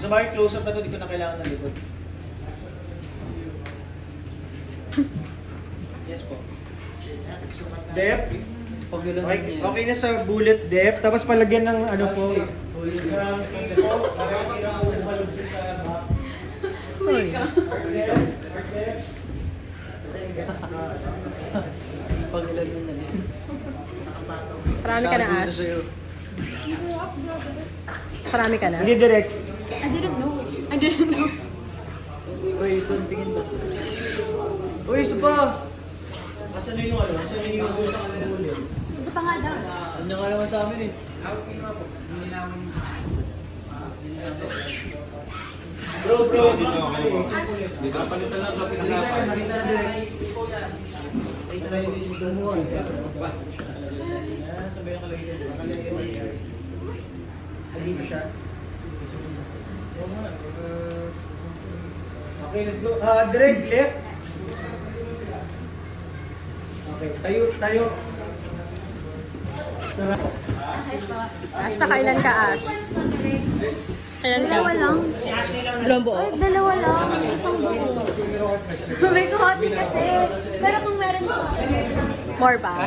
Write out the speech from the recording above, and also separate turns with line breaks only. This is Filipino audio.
Sa bakit close-up na to, di ko na kailangan ng likod. Yes po. Depth. Okay, okay na sa bullet depth. Tapos palagyan ng ano po. Ng info. Nakakira ko umalog sa back.
Sorry.
Pag-ilan mo na din.
Parami ka na, Ash. Parami ka na.
Hindi direct.
I didn't know. I didn't know.
Uy, ito, tingin ba? Uy, isa pa!
Asan na yung ano? Asan na yung bullet?
Isa pa nga daw.
Ano ka naman sa amin eh.
Bro.
Dito na palitan lang kapit na
Nakita na direct. Nakita na yung dumuhan. Sabay ang kalagay. Dito siya. Okay, let's go. Direct left. Okay, tayo. Sarap.
Ash, nakailan ka, Ash? Kailan ka?
Dalawa lang.
Dalawang buo?
Ay, dalawa lang. Isang buo. May kuhati kasi. Pero kung meron ko.
More pa?